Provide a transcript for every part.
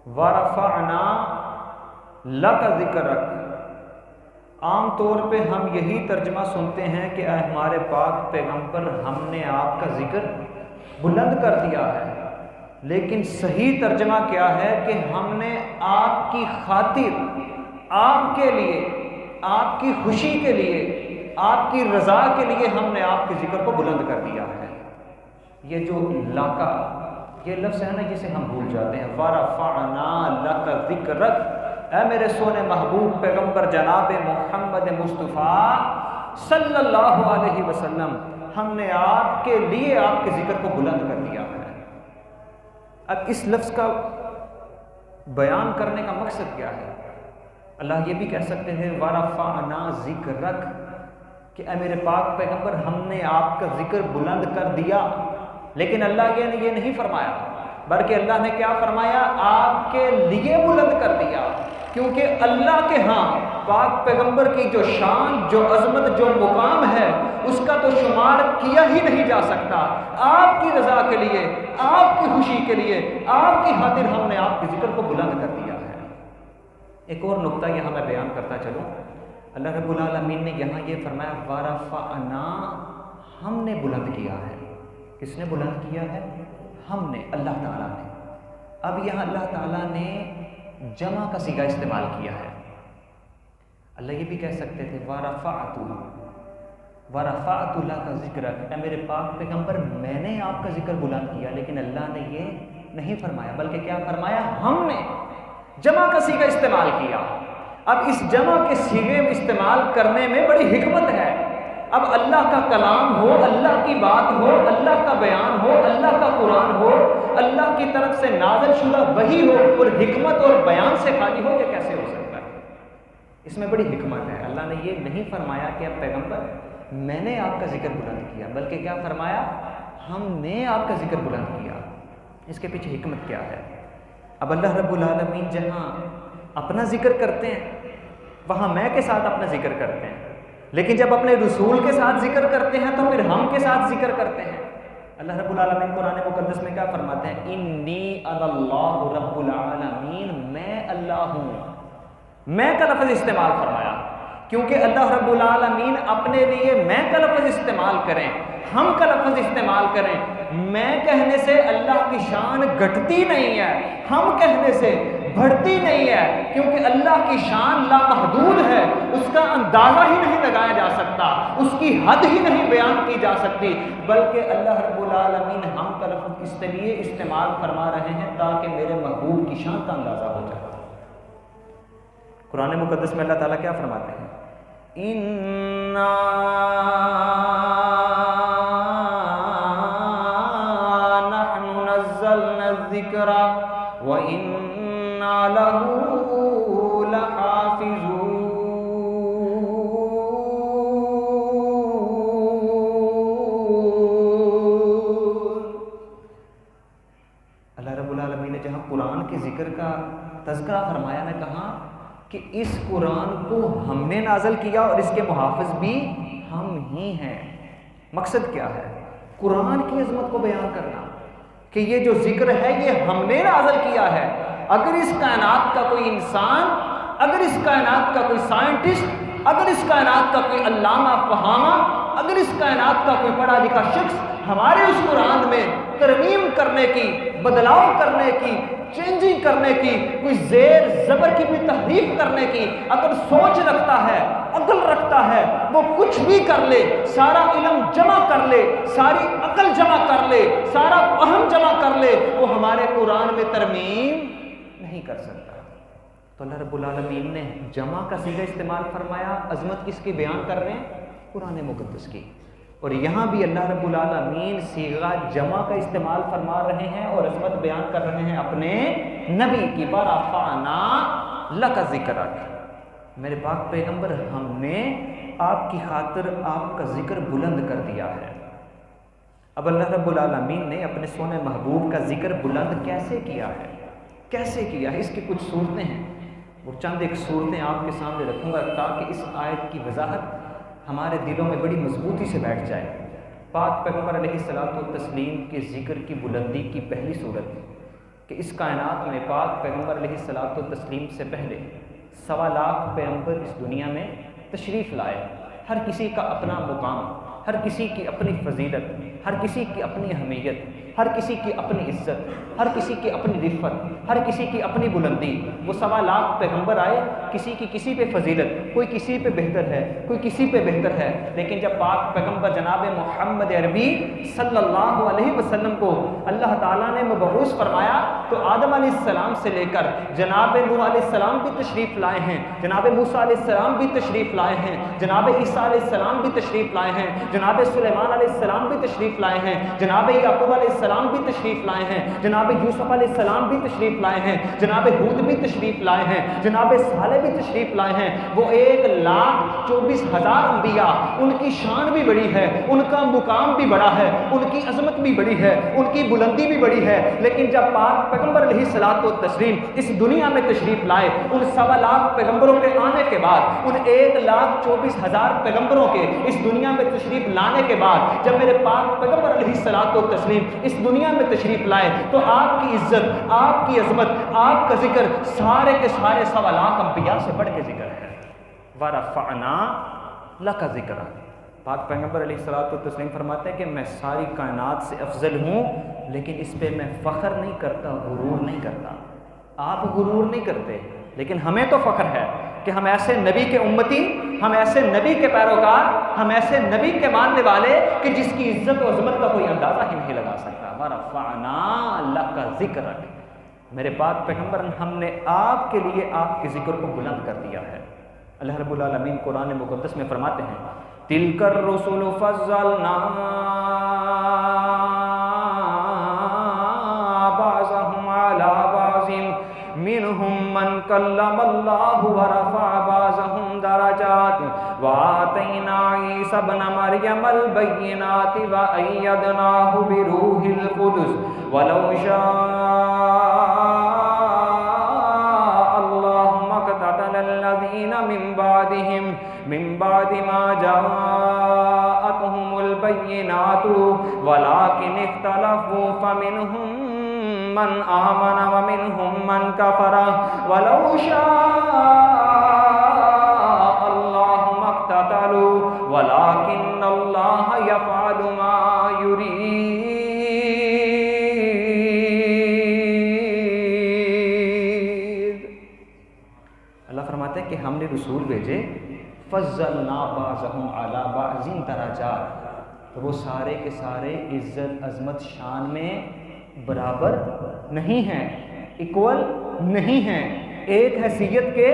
وَرَفَعْنَا لَكَ ذِكْرَكَ، عام طور پہ ہم یہی ترجمہ سنتے ہیں کہ اے ہمارے پاک پیغمبر ہم نے آپ کا ذکر بلند کر دیا ہے، لیکن صحیح ترجمہ کیا ہے کہ ہم نے آپ کی خاطر، آپ کے لیے، آپ کی خوشی کے لیے، آپ کی رضا کے لیے ہم نے آپ کے ذکر کو بلند کر دیا ہے۔ یہ جو لاکا، یہ لفظ ہے نا جسے ہم بھول جاتے ہیں، وَرَفَعْنَا لَكَ ذِكْرَكَ، اے میرے سونے محبوب پیغمبر جناب محمد مصطفیٰ صلی اللہ علیہ وسلم، ہم نے آپ کے لیے آپ کے ذکر کو بلند کر دیا ہے۔ اب اس لفظ کا بیان کرنے کا مقصد کیا ہے؟ اللہ یہ بھی کہہ سکتے ہیں وَرَفَعْنَا ذِكْرَكَ، کہ اے میرے پاک پیغمبر ہم نے آپ کا ذکر بلند کر دیا، لیکن اللہ یہ نہیں فرمایا، بلکہ اللہ نے کیا فرمایا؟ آپ کے لیے بلند کر دیا، کیونکہ اللہ کے ہاں پاک پیغمبر کی جو شان، جو عظمت، جو مقام ہے، اس کا تو شمار کیا ہی نہیں جا سکتا۔ آپ کی رضا کے لیے، آپ کی خوشی کے لیے، آپ کی خاطر ہم نے آپ کے ذکر کو بلند کر دیا ہے۔ ایک اور نقطہ یہاں میں بیان کرتا چلوں، اللہ رب العالمین نے یہاں یہ فرمایا وَرَفَعْنَا، ہم نے بلند کیا ہے۔ کس نے بلند کیا ہے؟ ہم نے، اللہ تعالیٰ نے۔ اب یہاں اللہ تعالیٰ نے جمع کا صیغہ استعمال کیا ہے۔ اللہ یہ بھی کہہ سکتے تھے وَرَفَعْتُ لَكَ ذِكْرَكَ، اے میرے پاک پیغمبر میں نے آپ کا ذکر بلند کیا، لیکن اللہ نے یہ نہیں فرمایا، بلکہ کیا فرمایا؟ ہم نے جمع کا صیغہ استعمال کیا۔ اب اس جمع کے صیغے استعمال کرنے میں بڑی حکمت ہے۔ اب اللہ کا کلام ہو، اللہ کی بات ہو، اللہ کا بیان ہو، اللہ کا قرآن ہو، اللہ کی طرف سے نازل شدہ وحی ہو، اور حکمت اور بیان سے خالی ہو، یہ کیسے ہو سکتا ہے؟ اس میں بڑی حکمت ہے۔ اللہ نے یہ نہیں فرمایا کہ اب پیغمبر میں نے آپ کا ذکر بلند کیا، بلکہ کیا فرمایا؟ ہم نے آپ کا ذکر بلند کیا۔ اس کے پیچھے حکمت کیا ہے؟ اب اللہ رب العالمین جہاں اپنا ذکر کرتے ہیں، وہاں میں کے ساتھ اپنا ذکر کرتے ہیں، لیکن جب اپنے رسول کے ساتھ ذکر کرتے ہیں تو پھر ہم کے ساتھ ذکر کرتے ہیں۔ اللہ رب العالمین قرآن مقدس میں کیا فرماتے ہیں؟ انی انا اللہ رب العالمین، میں اللہ ہوں۔ میں کا لفظ استعمال فرمایا کیونکہ اللہ رب العالمین اپنے لیے میں کا لفظ استعمال کریں، ہم کا لفظ استعمال کریں، میں کہنے سے اللہ کی شان گھٹتی نہیں ہے، ہم کہنے سے بڑھتی نہیں ہے، کیونکہ اللہ کی شان لامحدود ہے، اس کا اندازہ ہی نہیں لگایا جا سکتا، اس کی حد ہی نہیں بیان کی جا سکتی، بلکہ اللہ رب العالمین ہم کا لفظ اس لیے استعمال فرما رہے ہیں تاکہ میرے محبوب کی شان کا اندازہ ہو جائے۔ قرآن مقدس میں اللہ تعالیٰ کیا فرماتے ہیں؟ اِنَّا نَحْنُ نَزَّلْنَا الذِّكْرَ وَإِنَّا لَهُ لَحَافِظُونَ۔ اللہ رب العالمین نے جہاں قرآن کے ذکر کا تذکرہ فرمایا ہے، کہاں کہ اس قرآن کو ہم نے نازل کیا اور اس کے محافظ بھی ہم ہی ہیں۔ مقصد کیا ہے؟ قرآن کی عظمت کو بیان کرنا کہ یہ جو ذکر ہے یہ ہم نے نازل کیا ہے۔ اگر اس کائنات کا کوئی انسان، اگر اس کائنات کا کوئی سائنٹسٹ، اگر اس کائنات کا کوئی علامہ فہامہ، اگر اس کائنات کا کوئی پڑھا لکھا شخص ہمارے اس قرآن میں ترمیم کرنے کی، بدلاؤ کرنے کی، چینجنگ کرنے کی، کوئی زیر زبر کی بھی تحریف کرنے کی اگر سوچ رکھتا ہے، عقل رکھتا ہے، وہ کچھ بھی کر لے، سارا علم جمع کر لے، ساری عقل جمع کر لے، سارا فہم جمع کر لے، وہ ہمارے قرآن میں ترمیم نہیں کر سکتا۔ تو اللہ رب العالمین نے جمع کا صیغہ استعمال فرمایا۔ عظمت کس کی بیان کر رہے ہیں؟ قرآن مقدس کی۔ اور یہاں بھی اللہ رب العالمین صیغہ جمع کا استعمال فرما رہے ہیں اور عظمت بیان کر رہے ہیں اپنے نبی کی۔ وَرَفَعْنَا لَكَ ذِكْرَكَ، میرے پاک پیغمبر ہم نے آپ کی خاطر آپ کا ذکر بلند کر دیا ہے۔ اب اللہ رب العالمین نے اپنے سونے محبوب کا ذکر بلند کیسے کیا ہے؟ کیسے کیا ہے؟ اس کی کچھ صورتیں ہیں، وہ چند ایک صورتیں آپ کے سامنے رکھوں گا تاکہ اس آیت کی وضاحت ہمارے دلوں میں بڑی مضبوطی سے بیٹھ جائے۔ پاک پیغمبر علیہ الصلوۃ والتسلیم کے ذکر کی بلندی کی پہلی صورت کہ اس کائنات میں پاک پیغمبر علیہ الصلوۃ والتسلیم سے پہلے 1.25 لاکھ پیغمبر اس دنیا میں تشریف لائے. ہر کسی کا اپنا مقام، ہر کسی کی اپنی فضیلت، ہر کسی کی اپنی اہمیت، ہر کسی کی اپنی عزت، ہر کسی کی اپنی رفت، ہر کسی کی اپنی بلندی. وہ 1.25 لاکھ پیغمبر آئے، کسی کی کسی پہ فضیلت، کوئی کسی پہ بہتر ہے، کوئی کسی پہ بہتر ہے. لیکن جب پاک پیغمبر جناب محمد عربی صلی اللہ علیہ وسلم کو اللہ تعالیٰ نے مبعوث فرمایا تو آدم علیہ السلام سے لے کر جناب نوح علیہ السلام بھی تشریف لائے ہیں، جناب موسیٰ علیہ السلام بھی تشریف لائے ہیں، جناب عیسیٰ علیہ السلام بھی تشریف لائے ہیں، جناب سلیمان علیہ السلام بھی تشریف لائے ہیں، جناب یعقوب علیہ السلام بھی تشریف لائے ہیں، جناب یوسف علیہ السلام بھی تشریف لائے ہیں، جناب ہود بھی تشریف لائے ہیں، جناب صالح بھی تشریف لائے ہیں. وہ 1,24,000 انبیاء، ان کی شان بھی بڑی ہے، ان کا مقام بھی بڑا ہے، ان کی عظمت بھی بڑی ہے، ان کی بلندی بھی بڑی ہے. لیکن جب پاک پیغمبر علیہ الصلوۃ والتسلیم اس دنیا میں تشریف لائے، ان 1.25 لاکھ پیغمبروں کے آنے کے بعد، ان 1,24,000 پیغمبروں کے اس دنیا میں تشریف لانے کے بعد، جب میرے پاک پیغمبر علیہ الصلوۃ والتسلیم اس دنیا میں تشریف لائے تو آپ کی عزت، آپ کی عظمت، آپ کا ذکر سارے کے سارے 1.25 لاکھ انبیاء سے بڑھ کے ذکر ہے. وَرَفَعْنَا لَكَ ذِكْرَكَ. پاک پیغمبر علیہ الصلوۃ والتسلیم فرماتے ہیں کہ میں ساری کائنات سے افضل ہوں، لیکن اس پہ میں فخر نہیں کرتا، غرور نہیں کرتا. آپ غرور نہیں کرتے، لیکن ہمیں تو فخر ہے کہ ہم ایسے نبی کے امتی، ہم ایسے نبی کے پیروکار، ہم ایسے نبی کے ماننے والے کہ جس کی عزت و عظمت کا کوئی اندازہ ہی نہیں لگا سکتا. وَرَفَعْنَا لَكَ ذِكْرَكَ. میرے پاک پیغمبر، ہم نے آپ کے لیے آپ کے ذکر کو بلند کر دیا ہے. اللہ رب العالمین قرآن مقدس میں فرماتے ہیں تِلْكَ الرُّسُلُ فَضَّلْنَا بَعْضَهُمْ عَلَى بَعْضٍ مِّنْهُمْ مَنْ كَلَّمَ اللَّهُ وَرَفَعَ بَعْضَهُمْ دَرَجَاتٍ وَآتَيْنَا عِيسَى ابْنَ مَرْيَمَ الْبَيِّنَاتِ وَأَيَّدْنَاهُ بِرُوحِ الْقُدُسِ وَلَوْ شَاءَ اللَّهُ مَا اقْتَتَلَ الَّذِينَ من بعد ما جاءتهم البينات ولكن اختلفوا فمنهم من آمن ومنهم من كفر ولو شاء الله ما اقتتلوا ولكن الله يفعل ما يريد. اللہ فرماتے ہیں کہ ہم نے رسول بھیجے فضلنا بعضهم على بعض درجات، تو وہ سارے کے سارے عزت، عظمت، شان میں برابر نہیں ہیں، ایکول نہیں ہیں، ایک حیثیت کے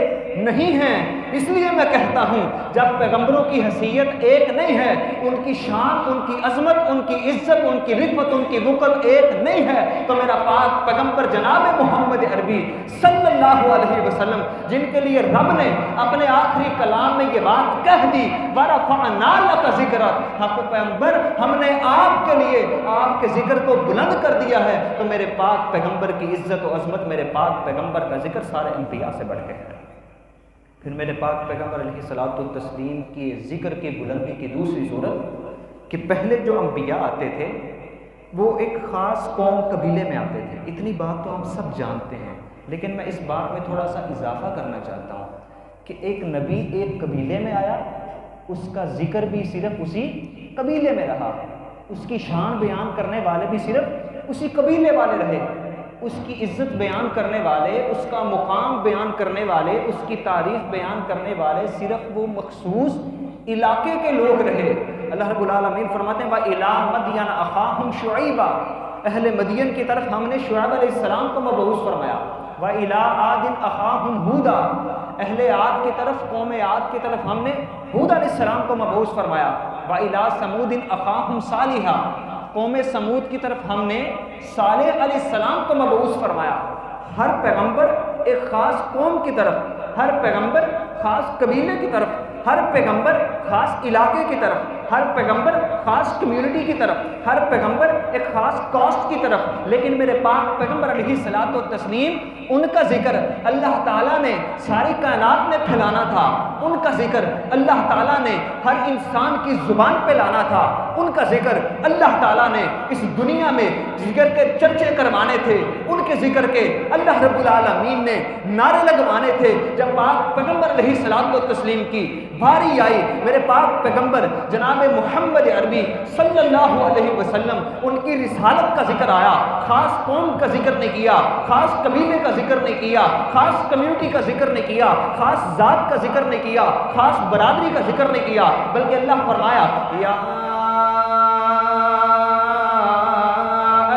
نہیں ہیں. اس لیے میں کہتا ہوں جب پیغمبروں کی حیثیت ایک نہیں ہے، ان کی شان، ان کی عظمت، ان کی عزت، ان کی رفعت، ان کی وقت ایک نہیں ہے، تو میرا پاک پیغمبر جناب محمد عربی صلی اللہ علیہ وسلم، جن کے لیے رب نے اپنے آخری کلام میں یہ بات کہہ دی وَرَفَعْنَا لَكَ ذِكْرَكَ، حق پیغمبر ہم نے آپ کے لیے آپ کے ذکر کو بلند کر دیا ہے، تو میرے پاک پیغمبر کی عزت و عظمت، میرے پاک پیغمبر کا ذکر سارے انبیاء سے بڑھ کے ہے. پھر میرے پاک پیغمبر علیہ الصلوۃ والتسلیم کی ذکر کی بلندی کی دوسری صورت کہ پہلے جو انبیاء آتے تھے وہ ایک خاص قوم قبیلے میں آتے تھے. اتنی بات تو ہم سب جانتے ہیں، لیکن میں اس بات میں تھوڑا سا اضافہ کرنا چاہتا ہوں کہ ایک نبی ایک قبیلے میں آیا، اس کا ذکر بھی صرف اسی قبیلے میں رہا، اس کی شان بیان کرنے والے بھی صرف اسی قبیلے والے رہے، اس کی عزت بیان کرنے والے، اس کا مقام بیان کرنے والے، اس کی تعریف بیان کرنے والے صرف وہ مخصوص علاقے کے لوگ رہے. اللہ رب العالمین فرماتے ہیں وَإِلَىٰ مَدْيَنَ أَخَاهُمْ شُعَيْبًا، اہل مدین کی طرف ہم نے شعیب علیہ السلام کو مبعوث فرمایا. وَإِلَىٰ عَادٍ أَخَاهُمْ هُودًا، اہل عاد کی طرف، قوم عاد کی طرف ہم نے ہود علیہ السلام کو مبعوث فرمایا. وَإِلَىٰ ثَمُودٍ أَخَاهُمْ صَالِحًا، قوم سمود کی طرف ہم نے صالح علیہ السلام کو مبعوث فرمایا. ہر پیغمبر ایک خاص قوم کی طرف، ہر پیغمبر خاص قبیلے کی طرف، ہر پیغمبر خاص علاقے کی طرف، ہر پیغمبر خاص کمیونٹی کی طرف، ہر پیغمبر ایک خاص کاسٹ کی طرف. لیکن میرے پاک پیغمبر علیہ الصلوۃ والتسلیم، ان کا ذکر اللہ تعالیٰ نے ساری کائنات میں پھیلانا تھا. ان کا ذکر اللہ تعالیٰ نے ہر انسان کی زبان پہ لانا تھا، ان کا ذکر اللہ تعالیٰ نے اس دنیا میں ذکر کے چرچے کروانے تھے، ان کے ذکر کے اللہ رب العالمین نے نعرے لگوانے تھے۔ جب پاک پیغمبر علیہ الصلوۃ والتسلیم کی باری آئی، میرے پاک پیغمبر جناب محمد عربی صلی اللہ علیہ وسلم، ان کی رسالت کا ذکر آیا، خاص قوم کا ذکر نہیں کیا، خاص قبیلے کا ذکر نہیں کیا، خاص کمیونٹی کا ذکر نہیں کیا، خاص ذات کا ذکر نہیں کیا، خاص برادری کا ذکر نہیں کیا، بلکہ اللہ فرمایا یا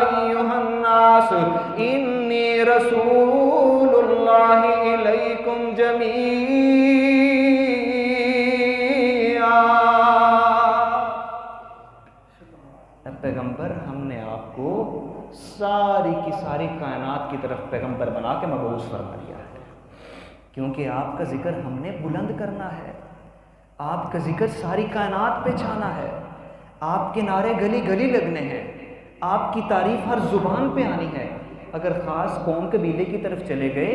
ایھا الناس انی رسول اللہ الیکم جمیعا۔ پیغمبر ہم نے آپ کو ساری کی ساری کائنات کی طرف پیغمبر بنا کے مبعوث فرما دیا ہے، کیونکہ آپ کا ذکر ہم نے بلند کرنا ہے، آپ کا ذکر ساری کائنات پہ چھانا ہے، آپ کے نعرے گلی گلی لگنے ہیں، آپ کی تعریف ہر زبان پہ آنی ہے۔ اگر خاص قوم قبیلے کی طرف چلے گئے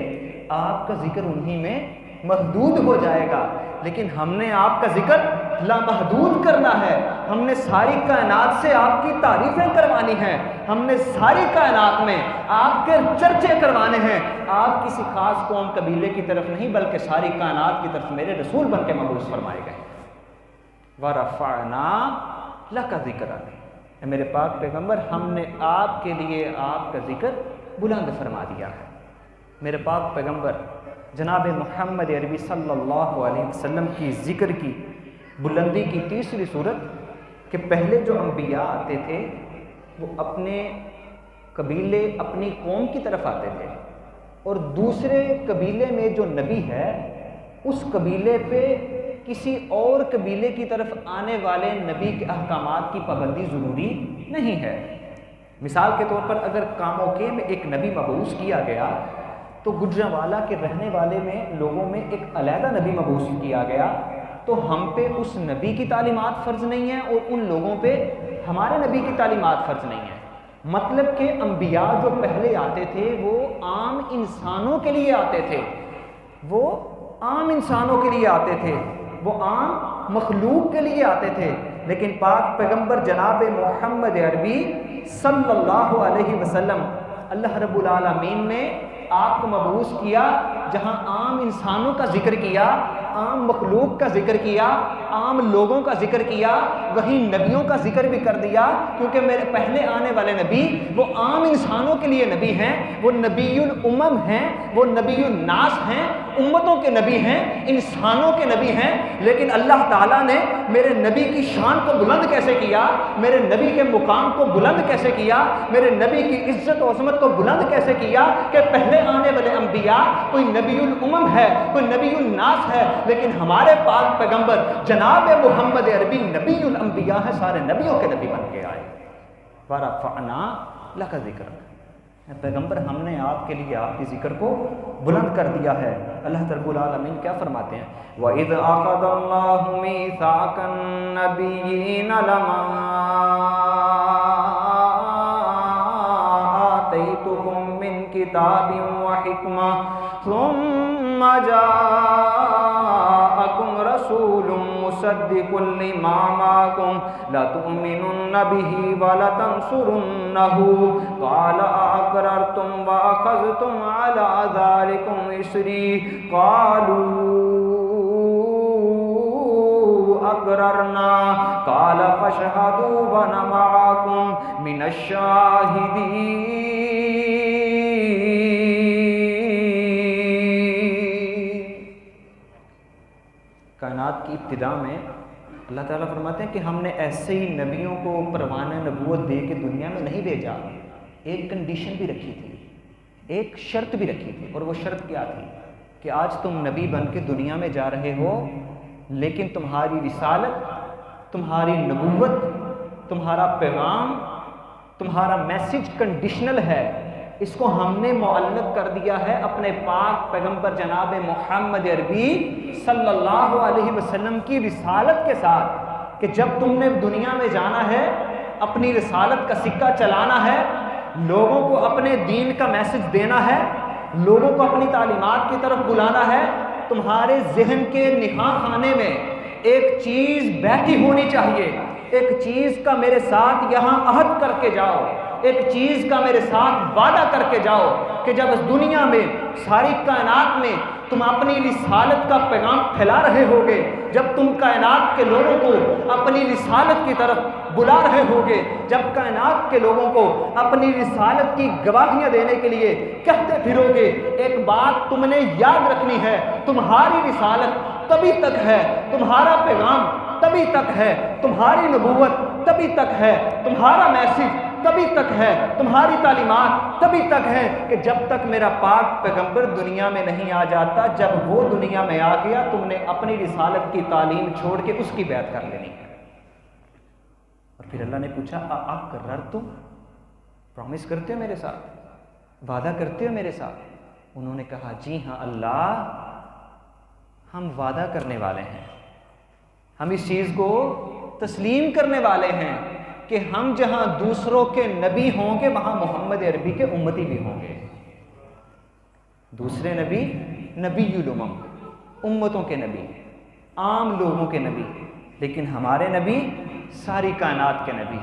آپ کا ذکر انہی میں محدود ہو جائے گا، لیکن ہم نے آپ کا ذکر لامحدود کرنا ہے، ہم نے ساری کائنات سے آپ کی تعریفیں کروانی ہیں، ہم نے ساری کائنات میں آپ کے چرچے کروانے ہیں۔ آپ کسی خاص قوم قبیلے کی طرف نہیں بلکہ ساری کائنات کی طرف میرے رسول بن کے مبعوث فرمائے گئے۔ وَرَفَعْنَا لَكَ ذِكْرَكَ، میرے پاک پیغمبر ہم نے آپ کے لیے آپ کا ذکر بلند فرما دیا ہے۔ میرے پاک پیغمبر جناب محمد عربی صلی اللہ علیہ وسلم کی ذکر کی بلندی کی تیسری صورت کہ پہلے جو انبیاء آتے تھے وہ اپنے قبیلے اپنی قوم کی طرف آتے تھے، اور دوسرے قبیلے میں جو نبی ہے اس قبیلے پہ کسی اور قبیلے کی طرف آنے والے نبی کے احکامات کی پابندی ضروری نہیں ہے۔ مثال کے طور پر اگر کاموکے میں ایک نبی مبعوث کیا گیا تو گجرانوالہ کے رہنے والے میں لوگوں میں ایک علیحدہ نبی مبعوث کیا گیا، تو ہم پہ اس نبی کی تعلیمات فرض نہیں ہیں اور ان لوگوں پہ ہمارے نبی کی تعلیمات فرض نہیں ہیں۔ مطلب کہ انبیاء جو پہلے آتے تھے وہ عام انسانوں کے لیے آتے تھے، وہ عام انسانوں کے لیے آتے تھے، وہ عام مخلوق کے لیے آتے تھے، لیکن پاک پیغمبر جناب محمد عربی صلی اللہ علیہ وسلم اللہ رب العالمین نے آپ کو مبعوث کیا جہاں عام انسانوں کا ذکر کیا، عام مخلوق کا ذکر کیا، عام لوگوں کا ذکر کیا، وہیں نبیوں کا ذکر بھی کر دیا، کیونکہ میرے پہلے آنے والے نبی وہ عام انسانوں کے لیے نبی ہیں، وہ نبی الامم ہیں، وہ نبی الناس ہیں، امتوں کے نبی ہیں، انسانوں کے نبی ہیں۔ لیکن اللہ تعالیٰ نے میرے نبی کی شان کو بلند کیسے کیا، میرے نبی کے مقام کو بلند کیسے کیا، میرے نبی کی عزت و عظمت کو بلند کیسے کیا کہ پہلے آنے والے انبیاء کوئی نبی الامم ہے، کوئی نبی الناس ہے، لیکن ہمارے پاک پیغمبر جناب محمد عربی نبی الانبیاء ہے، سارے نبیوں کے نبی بن کے آئے۔ وَرَفَعْنَا لَكَ ذِكْرَكَ، پیغمبر ہم نے آپ کے لیے آپ کے ذکر کو بلند کر دیا ہے۔ اللہ رب العالمین کیا فرماتے ہیں؟ وَإِذْ أَخَذَ اللَّهُ مِيثَاقَ النَّبِيِّينَ لَمَا آتَيْتُكُم مِّن كِتَابٍ وَحِكْمَةٍ ثُمَّ جَاءَكُمْ رَسُولٌ مُصَدِّقٌ لِّمَا مَعَكُمْ لَتُؤْمِنُنَّ بِهِ وَلَتَنصُرُنَّهُ قَالَ أَأَقْرَرْتُمْ وَأَخَذْتُمْ عَلَىٰ ذَٰلِكُمْ إِصْرِي قَالُوا أَقْرَرْنَا قَالَ فَاشْهَدُوا وَأَنَا مَعَكُمْ مِنَ الشَّاهِدِينَ۔ کائنات کی ابتدا میں اللہ تعالیٰ فرماتے ہیں کہ ہم نے ایسے ہی نبیوں کو پروانہ نبوت دے کے دنیا میں نہیں بھیجا، ایک کنڈیشن بھی رکھی تھی، ایک شرط بھی رکھی تھی، اور وہ شرط کیا تھی کہ آج تم نبی بن کے دنیا میں جا رہے ہو، لیکن تمہاری رسالت، تمہاری نبوت، تمہارا پیغام، تمہارا میسج کنڈیشنل ہے، اس کو ہم نے معلق کر دیا ہے اپنے پاک پیغمبر جناب محمد عربی صلی اللہ علیہ وسلم کی رسالت کے ساتھ، کہ جب تم نے دنیا میں جانا ہے، اپنی رسالت کا سکہ چلانا ہے، لوگوں کو اپنے دین کا میسج دینا ہے، لوگوں کو اپنی تعلیمات کی طرف بلانا ہے، تمہارے ذہن کے نہاں خانے میں ایک چیز بیٹھی ہونی چاہیے، ایک چیز کا میرے ساتھ یہاں عہد کر کے جاؤ، ایک چیز کا میرے ساتھ وعدہ کر کے جاؤ کہ جب اس دنیا میں ساری کائنات میں تم اپنی رسالت کا پیغام پھیلا رہے ہوگے، جب تم کائنات کے لوگوں کو اپنی رسالت کی طرف بلا رہے ہوگے، جب کائنات کے لوگوں کو اپنی رسالت کی گواہیاں دینے کے لیے کہتے پھرو گے، ایک بات تم نے یاد رکھنی ہے، تمہاری رسالت تبھی تک ہے، تمہارا پیغام تبھی تک ہے، تمہاری نبوت تبھی تک ہے، تمہارا میسج تبھی تک ہے، تمہاری تعلیمات تبھی تک ہے کہ جب تک میرا پاک پیغمبر دنیا میں نہیں آ جاتا۔ جب وہ دنیا میں آ گیا تم نے اپنی رسالت کی تعلیم چھوڑ کے اس کی بیعت کر لینی ہے۔ اور پھر اللہ نے پوچھا آپ قررتم، پرومس کرتے ہو میرے ساتھ، وعدہ کرتے ہو میرے ساتھ؟ انہوں نے کہا جی ہاں اللہ، ہم وعدہ کرنے والے ہیں، ہم اس چیز کو تسلیم کرنے والے ہیں کہ ہم جہاں دوسروں کے نبی ہوں گے وہاں محمد عربی کے امتی بھی ہوں گے۔ دوسرے نبی نبی الامم، امتوں کے نبی، عام لوگوں کے نبی، لیکن ہمارے نبی ساری کائنات کے نبی،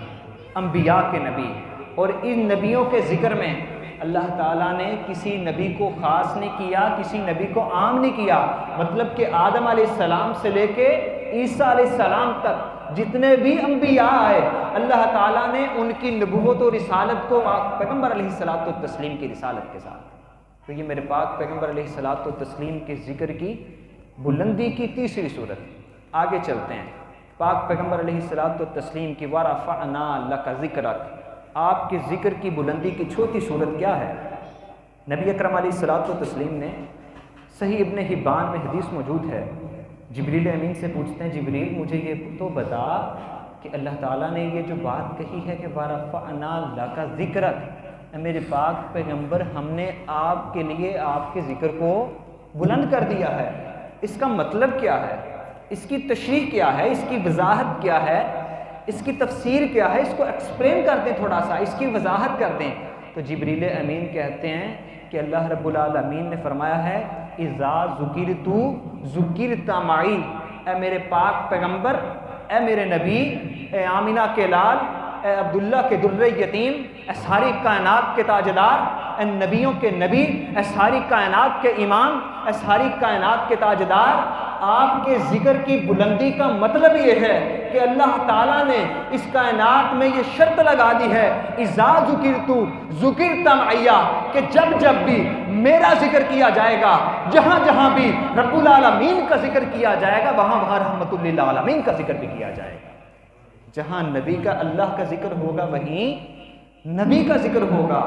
انبیاء کے نبی۔ اور ان نبیوں کے ذکر میں اللہ تعالیٰ نے کسی نبی کو خاص نہیں کیا، کسی نبی کو عام نہیں کیا، مطلب کہ آدم علیہ السلام سے لے کے عیسیٰ علیہ السلام تک جتنے بھی انبیاء آئے اللہ تعالیٰ نے ان کی نبوت و رسالت کو پیغمبر علیہ الصلوۃ والتسلیم کی رسالت کے ساتھ۔ تو یہ میرے پاک پیغمبر علیہ الصلوۃ والتسلیم کے ذکر کی بلندی کی تیسری صورت۔ آگے چلتے ہیں، پاک پیغمبر علیہ الصلوۃ والتسلیم کی وَرَفَعْنَا لَكَ ذِكْرَكَ، آپ کے ذکر کی بلندی کی چوتھی صورت کیا ہے؟ نبی اکرم علیہ الصلوۃ والتسلیم نے صحیح ابن حبان میں حدیث موجود ہے، جبریل امین سے پوچھتے ہیں جبریل مجھے یہ تو بتا کہ اللہ تعالیٰ نے یہ جو بات کہی ہے کہ وَرَفَعْنَا لَكَ ذِكْرَكَ، میرے پاک پیغمبر ہم نے آپ کے لیے آپ کے ذکر کو بلند کر دیا ہے، اس کا مطلب کیا ہے؟ اس کی تشریح کیا ہے؟ اس کی وضاحت کیا ہے؟ اس کی تفسیر کیا ہے؟ اس کو ایکسپلین کر دیں، تھوڑا سا اس کی وضاحت کر دیں۔ تو جبریل امین کہتے ہیں کہ اللہ رب العالمین نے فرمایا ہے اذا ذکرت ذکرت معی، اے میرے پاک پیغمبر، اے میرے نبی، اے آمینہ کے لال، اے عبداللہ کے در یتیم، اے ساری کائنات کے تاجدار، اے نبیوں کے نبی، اے ساری کائنات کے امام، اے ساری کائنات کے تاجدار، آپ کے ذکر کی بلندی کا مطلب یہ ہے کہ اللہ تعالیٰ نے اس کائنات میں یہ شرط لگا دی ہے اذا ذکرت ذکرت معی، کہ جب جب بھی میرا ذکر کیا جائے گا، جہاں جہاں بھی رب العالمین کا ذکر کیا جائے گا وہاں وہاں رحمت للعالمین کا ذکر بھی کیا جائے گا۔ جہاں نبی کا اللہ کا ذکر ہوگا وہیں نبی کا ذکر ہوگا۔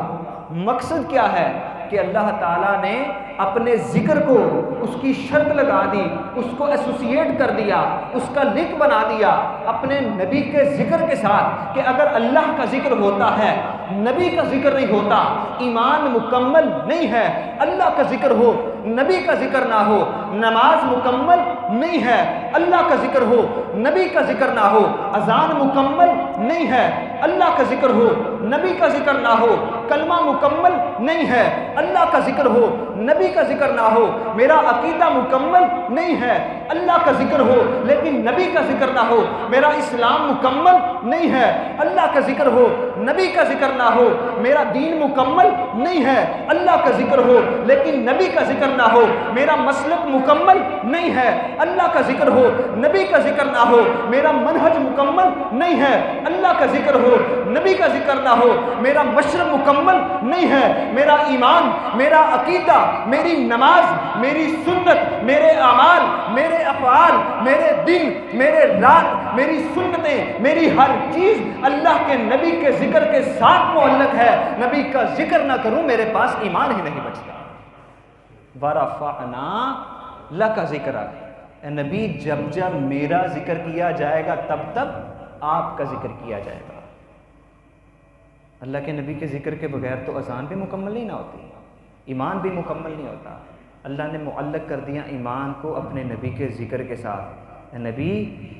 مقصد کیا ہے کہ اللہ تعالیٰ نے اپنے ذکر کو اس کی شرط لگا دی، اس کو ایسوسیٹ کر دیا، اس کا لنک بنا دیا اپنے نبی کے ذکر کے ساتھ کہ اگر اللہ کا ذکر ہوتا ہے نبی کا ذکر نہیں ہوتا، ایمان مکمل نہیں ہے۔ اللہ کا ذکر ہو نبی کا ذکر نہ ہو، نماز مکمل نہیں ہے۔ اللہ کا ذکر ہو نبی کا ذکر نہ ہو، اذان مکمل نہیں ہے۔ اللہ کا ذکر ہو نبی کا ذکر نہ ہو، کلمہ مکمل نہیں ہے۔ اللہ کا ذکر ہو نبی کا ذکر نہ ہو، میرا عقیدہ مکمل نہیں ہے۔ اللہ کا ذکر ہو لیکن نبی کا ذکر نہ ہو، میرا اسلام مکمل نہیں ہے۔ اللہ کا ذکر ہو نبی کا ذکر نہ ہو، میرا دین مکمل نہیں ہے۔ اللہ کا ذکر ہو لیکن نبی کا ذکر نہ ہو، میرا مسلک مکمل نہیں ہے۔ اللہ کا ذکر ہو نبی کا ذکر نہ ہو، میرا منہج مکمل نہیں ہے۔ اللہ کا ذکر ہو نبی کا ذکر نہ ہو، میرا مشرب مکمل نہیں ہے۔ میرا ایمان، میرا عقیدہ، میری نماز، میری سنت، میرے اعمال، میرے افعال، میرے دن، میرے رات، میری سنتیں، میری ہر چیز اللہ کے نبی کے ذکر کے ساتھ معلق ہے۔ نبی کا ذکر نہ کروں میرے پاس ایمان ہی نہیں بچتا۔ وَرَفَعْنَا لَكَ ذِكْرَكَ، اے نبی جب جب میرا ذکر کیا جائے گا تب تب آپ کا ذکر کیا جائے گا۔ اللہ کے نبی کے ذکر کے بغیر تو اذان بھی مکمل نہیں نہ ہوتی، ایمان بھی مکمل نہیں ہوتا۔ اللہ نے معلق کر دیا ایمان کو اپنے نبی کے ذکر کے ساتھ۔ اے نبی،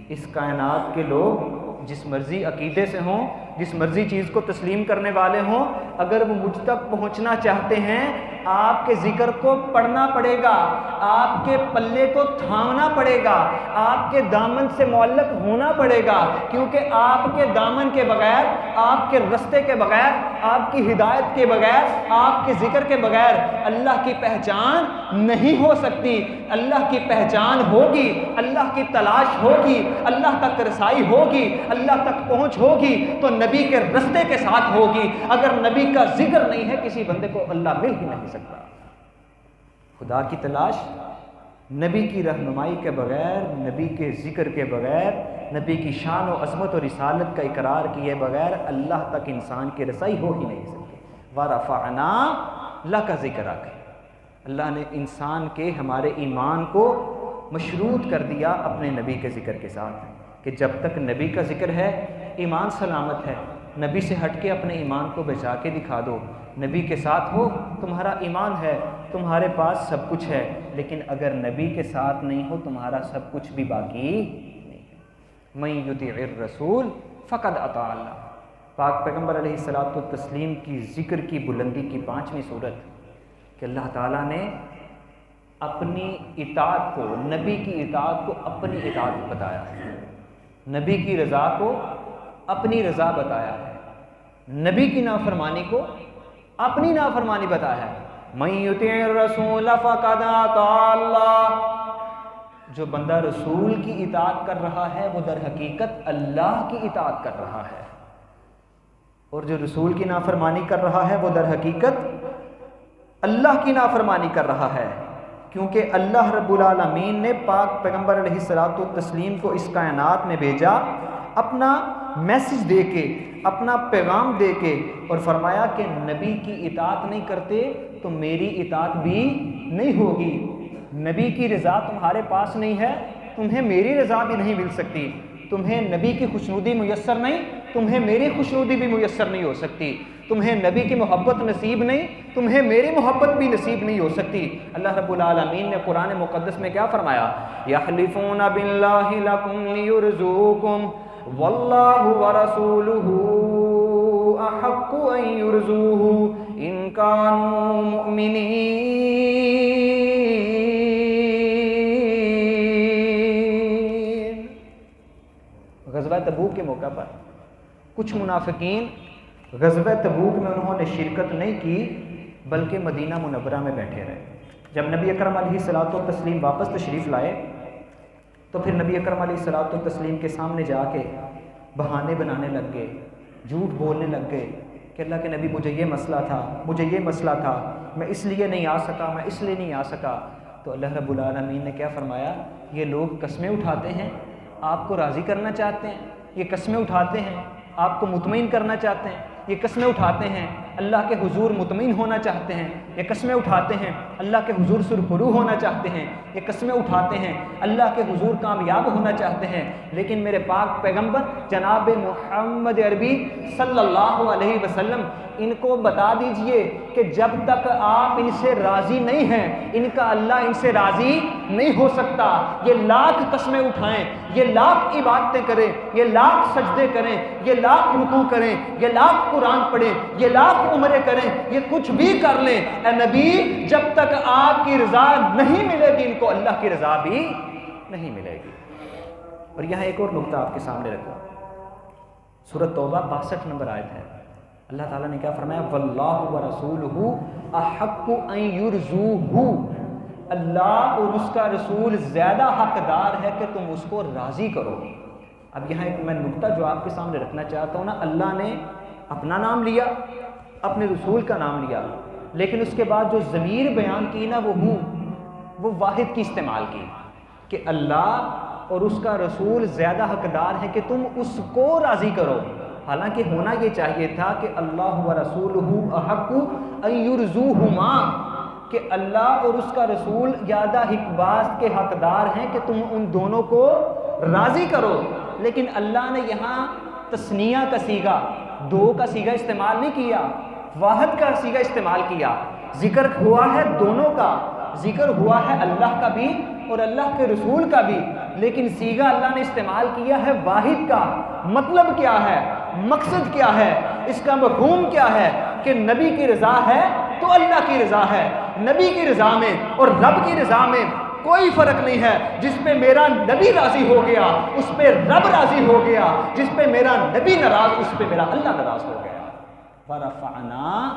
اس کائنات کے لوگ جس مرضی عقیدے سے ہوں، جس مرضی چیز کو تسلیم کرنے والے ہوں، اگر وہ مجھ تک پہنچنا چاہتے ہیں آپ کے ذکر کو پڑھنا پڑے گا، آپ کے پلے کو تھامنا پڑے گا، آپ کے دامن سے معلق ہونا پڑے گا، کیونکہ آپ کے دامن کے بغیر، آپ کے رستے کے بغیر، آپ کی ہدایت کے بغیر، آپ کے ذکر کے بغیر اللہ کی پہچان نہیں ہو سکتی۔ اللہ کی پہچان ہوگی، اللہ کی تلاش ہوگی، اللہ تک رسائی ہوگی، اللہ تک پہنچ ہوگی تو نبی کے رستے کے ساتھ ہوگی۔ اگر نبی کا ذکر نہیں ہے کسی بندے کو اللہ مل ہی نہیں سکتا۔ خدا کی تلاش نبی کی رہنمائی کے بغیر، نبی کے ذکر کے بغیر، نبی کی شان و عظمت اور رسالت کا اقرار کیے بغیر اللہ تک انسان کی رسائی ہو ہی نہیں سکتی۔ وَرَفَعْنَا لَكَ ذِكْرَكَ، اللہ نے انسان کے ہمارے ایمان کو مشروط کر دیا اپنے نبی کے ذکر کے ساتھ، کہ جب تک نبی کا ذکر ہے ایمان سلامت ہے۔ نبی سے ہٹ کے اپنے ایمان کو بچا کے دکھا دو، نبی کے ساتھ ہو تمہارا ایمان ہے، تمہارے پاس سب کچھ ہے، لیکن اگر نبی کے ساتھ نہیں ہو تمہارا سب کچھ بھی باقی نہیں ہے۔ مَن یُطِعِ الرَّسُولَ فَقَدْ اَطَاعَ اللَّهَ، پاک پیغمبر علیہ الصلوۃ والتسلیم کی ذکر کی بلندی کی 5ویں صورت کہ اللہ تعالیٰ نے اپنی اطاعت کو، نبی کی اطاعت کو اپنی اطاعت بتایا ہے، نبی کی رضا کو اپنی رضا بتایا ہے، نبی کی نافرمانی کو اپنی نافرمانی بتایا ہے۔ مَن یُطِعِ الرَّسُولَ فَقَدْ اَطَاعَ اللَّهَ، جو بندہ رسول کی اطاعت کر رہا ہے وہ در حقیقت اللہ کی اطاعت کر رہا ہے، اور جو رسول کی نافرمانی کر رہا ہے وہ در حقیقت اللہ کی نافرمانی کر رہا ہے، کیونکہ اللہ رب العالمین نے پاک پیغمبر علیہ الصلوۃ والتسلیم کو اس کائنات میں بھیجا اپنا میسج دے کے، اپنا پیغام دے کے، اور فرمایا کہ نبی کی اطاعت نہیں کرتے تو میری اطاعت بھی نہیں ہوگی۔ نبی کی رضا تمہارے پاس نہیں ہے، تمہیں میری رضا بھی نہیں مل سکتی۔ تمہیں نبی کی خوشنودی میسر نہیں، تمہیں میری خوشنودی بھی میسر نہیں ہو سکتی۔ تمہیں نبی کی محبت نصیب نہیں، تمہیں میری محبت بھی نصیب نہیں ہو سکتی۔ اللہ رب العالمین نے قرآن مقدس میں کیا فرمایا؟ یحلفون باللہ لکم لیرزوکم واللہ ورسولہ احق ان یرزوہ ان کانوا مؤمنین۔ غزوہ تبوک کے موقع پر کچھ منافقین غزوہ تبوک میں انہوں نے شرکت نہیں کی بلکہ مدینہ منورہ میں بیٹھے رہے۔ جب نبی اکرم علیہ الصلوۃ والتسلیم واپس تشریف لائے تو پھر نبی اکرم علیہ الصلوۃ والتسلیم کے سامنے جا کے بہانے بنانے لگ گئے، جھوٹ بولنے لگ گئے کہ اللہ کے نبی مجھے یہ مسئلہ تھا، مجھے یہ مسئلہ تھا، میں اس لیے نہیں آ سکا، میں اس لیے نہیں آ سکا۔ تو اللہ رب العالمین نے کیا فرمایا؟ یہ لوگ قسمیں اٹھاتے ہیں، آپ کو راضی کرنا چاہتے ہیں، یہ قسمیں اٹھاتے ہیں آپ کو مطمئن کرنا چاہتے ہیں، یہ قسمیں اٹھاتے ہیں اللہ کے حضور مطمئن ہونا چاہتے ہیں، یہ قسمیں اٹھاتے ہیں اللہ کے حضور سرخرو ہونا چاہتے ہیں، یہ قسمیں اٹھاتے ہیں اللہ کے حضور کامیاب ہونا چاہتے ہیں، لیکن میرے پاک پیغمبر جناب محمد عربی صلی اللہ علیہ وسلم ان کو بتا دیجئے کہ جب تک آپ ان سے راضی نہیں ہیں ان کا اللہ ان سے راضی نہیں ہو سکتا۔ یہ لاکھ قسمیں اٹھائیں، یہ لاکھ عبادتیں کریں، یہ لاکھ سجدے کریں، یہ لاکھ رکوع کریں، یہ لاکھ قرآن پڑھیں، یہ لاکھ عمرے کریں، یہ کچھ بھی کر لیں، اے نبی جب تک آپ کی رضا نہیں ملے گی ان کو اللہ کی رضا بھی نہیں ملے گی۔ اور یہاں ایک اور نقطہ آپ کے سامنے رکھوں، سورۃ توبہ 62 نمبر آیت ہے، اللہ تعالیٰ نے کیا فرمایا؟ واللہ ورسولہ احق ان یرضوہ، اللہ اور اس کا رسول زیادہ حقدار ہے کہ تم اس کو راضی کرو۔ اب یہاں ایک میں نقطہ جو آپ کے سامنے رکھنا چاہتا ہوں نا، اللہ نے اپنا نام لیا، اپنے رسول کا نام لیا، لیکن اس کے بعد جو ضمیر بیان کی نا وہ واحد کی استعمال کی کہ اللہ اور اس کا رسول زیادہ حقدار ہے کہ تم اس کو راضی کرو۔ حالانکہ ہونا یہ چاہیے تھا کہ اللہ و رسولہ احق ان یرضوہما، کہ اللہ اور اس کا رسول زیادہ حقباز کے حقدار ہیں کہ تم ان دونوں کو راضی کرو، لیکن اللہ نے یہاں تثنیہ کا صیغہ، دو کا صیغہ استعمال نہیں کیا، واحد کا صیغہ استعمال کیا۔ ذکر ہوا ہے دونوں کا، ذکر ہوا ہے اللہ کا بھی اور اللہ کے رسول کا بھی، لیکن صیغہ اللہ نے استعمال کیا ہے واحد کا۔ مطلب کیا ہے؟ مقصد کیا ہے؟ اس کا مفہوم کیا ہے؟ کہ نبی کی رضا ہے تو اللہ کی رضا ہے۔ نبی کی رضا میں اور رب کی رضا میں کوئی فرق نہیں ہے۔ جس پہ میرا نبی راضی ہو گیا اس پہ رب راضی ہو گیا، جس پہ میرا نبی ناراض اس پہ میرا اللہ ناراض ہو گیا۔ وَرَفَعْنَا